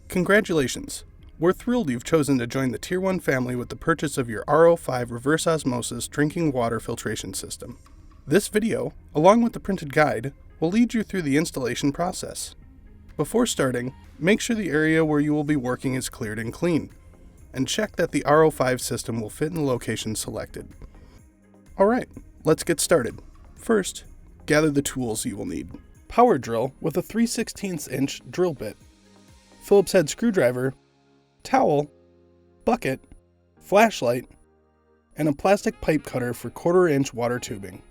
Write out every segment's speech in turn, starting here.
Congratulations! We're thrilled you've chosen to join the Tier 1 family with the purchase of your RO5 Reverse Osmosis drinking water filtration system. This video, along with the printed guide, will lead you through the installation process. Before starting, make sure the area where you will be working is cleared and clean, and check that the RO5 system will fit in the location selected. Alright, let's get started. First, gather the tools you will need. Power drill with a 3/16 inch drill bit, Phillips head screwdriver, towel, bucket, flashlight, and a plastic pipe cutter for 1/4 inch water tubing.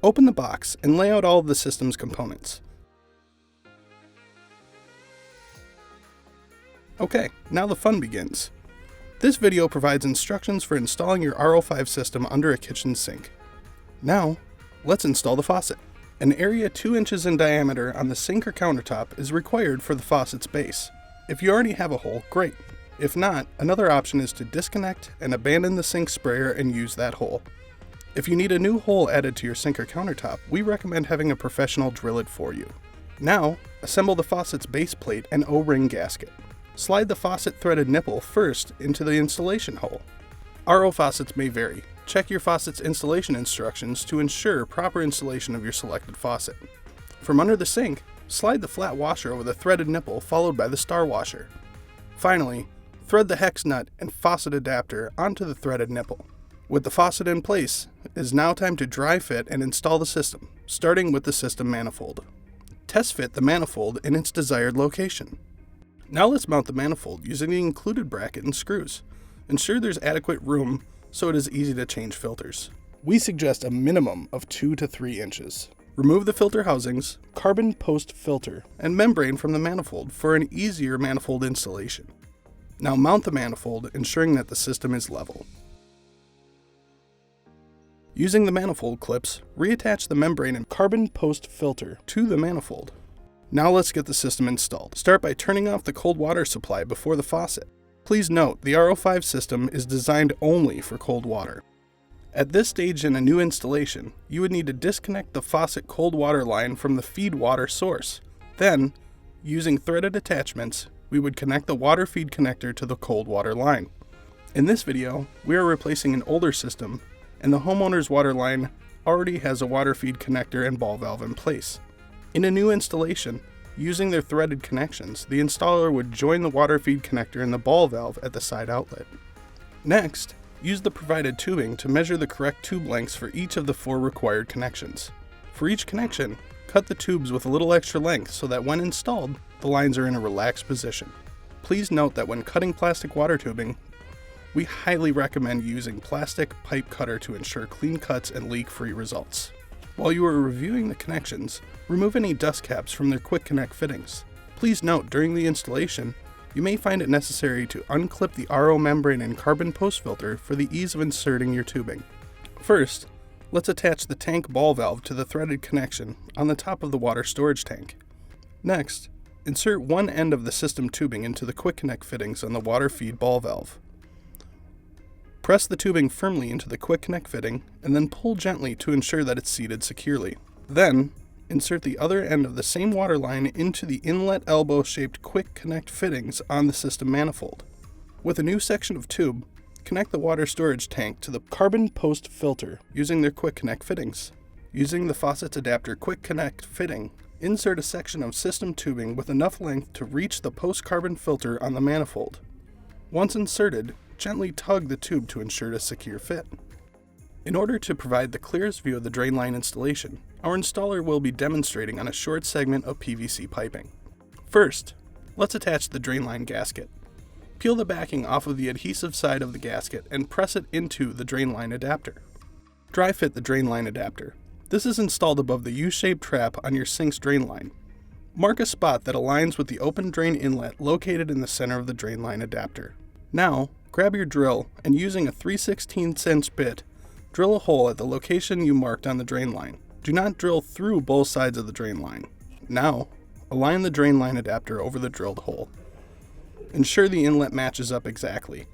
Open the box and lay out all of the system's components. Okay, now the fun begins. This video provides instructions for installing your RO5 system under a kitchen sink. Now, let's install the faucet. An area 2 inches in diameter on the sink or countertop is required for the faucet's base. If you already have a hole, great. If not, another option is to disconnect and abandon the sink sprayer and use that hole. If you need a new hole added to your sink or countertop, we recommend having a professional drill it for you. Now, assemble the faucet's base plate and O-ring gasket. Slide the faucet threaded nipple first into the installation hole. RO faucets may vary. Check your faucet's installation instructions to ensure proper installation of your selected faucet. From under the sink, slide the flat washer over the threaded nipple followed by the star washer. Finally, thread the hex nut and faucet adapter onto the threaded nipple. With the faucet in place, it is now time to dry fit and install the system, starting with the system manifold. Test fit the manifold in its desired location. Now let's mount the manifold using the included bracket and screws. Ensure there's adequate room so it is easy to change filters. We suggest a minimum of 2 to 3 inches. Remove the filter housings, carbon post filter, and membrane from the manifold for an easier manifold installation. Now mount the manifold, ensuring that the system is level. Using the manifold clips, reattach the membrane and carbon post filter to the manifold. Now let's get the system installed. Start by turning off the cold water supply before the faucet. Please note, the RO5 system is designed only for cold water. At this stage in a new installation, you would need to disconnect the faucet cold water line from the feed water source. Then, using threaded attachments, we would connect the water feed connector to the cold water line. In this video, we are replacing an older system, and the homeowner's water line already has a water feed connector and ball valve in place. In a new installation, using their threaded connections, the installer would join the water feed connector and the ball valve at the side outlet. Next, use the provided tubing to measure the correct tube lengths for each of the 4 required connections. For each connection, cut the tubes with a little extra length so that when installed, the lines are in a relaxed position. Please note that when cutting plastic water tubing, we highly recommend using plastic pipe cutter to ensure clean cuts and leak-free results. While you are reviewing the connections, remove any dust caps from their quick connect fittings. Please note, during the installation, you may find it necessary to unclip the RO membrane and carbon post filter for the ease of inserting your tubing. First, let's attach the tank ball valve to the threaded connection on the top of the water storage tank. Next, insert one end of the system tubing into the quick connect fittings on the water feed ball valve. Press the tubing firmly into the quick connect fitting and then pull gently to ensure that it's seated securely. Then, insert the other end of the same water line into the inlet elbow-shaped quick connect fittings on the system manifold. With a new section of tube, connect the water storage tank to the carbon post filter using their quick connect fittings. Using the faucet's adapter quick connect fitting, insert a section of system tubing with enough length to reach the post carbon filter on the manifold. Once inserted, gently tug the tube to ensure a secure fit. In order to provide the clearest view of the drain line installation, our installer will be demonstrating on a short segment of PVC piping. First, let's attach the drain line gasket. Peel the backing off of the adhesive side of the gasket and press it into the drain line adapter. Dry fit the drain line adapter. This is installed above the U-shaped trap on your sink's drain line. Mark a spot that aligns with the open drain inlet located in the center of the drain line adapter. Now, grab your drill and using a 3/16 inch bit, drill a hole at the location you marked on the drain line. Do not drill through both sides of the drain line. Now, align the drain line adapter over the drilled hole. Ensure the inlet matches up exactly.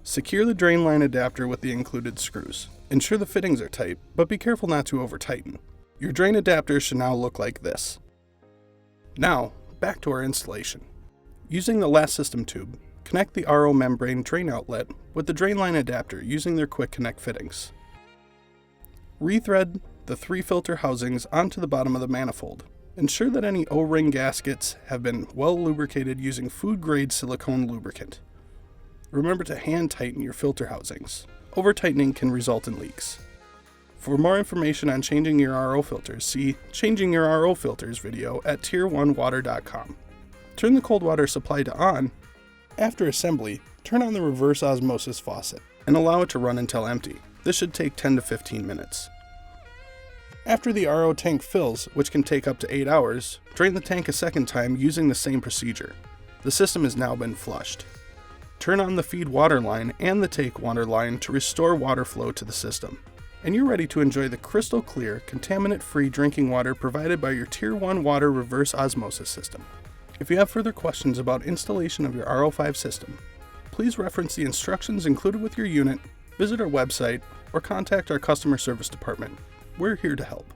Secure the drain line adapter with the included screws. Ensure the fittings are tight, but be careful not to over-tighten. Your drain adapter should now look like this. Now, back to our installation. Using the last system tube, connect the RO membrane drain outlet with the drain line adapter using their quick connect fittings. Rethread the 3 filter housings onto the bottom of the manifold. Ensure that any O-ring gaskets have been well lubricated using food-grade silicone lubricant. Remember to hand tighten your filter housings. Over-tightening can result in leaks. For more information on changing your RO filters, see Changing Your RO Filters video at tier1water.com. Turn the cold water supply to on. After assembly, turn on the reverse osmosis faucet and allow it to run until empty. This should take 10 to 15 minutes. After the RO tank fills, which can take up to 8 hours, drain the tank a second time using the same procedure. The system has now been flushed. Turn on the feed water line and the take water line to restore water flow to the system. And you're ready to enjoy the crystal clear, contaminant-free drinking water provided by your Tier 1 Water Reverse Osmosis System. If you have further questions about installation of your RO5 system, please reference the instructions included with your unit, visit our website, or contact our customer service department. We're here to help.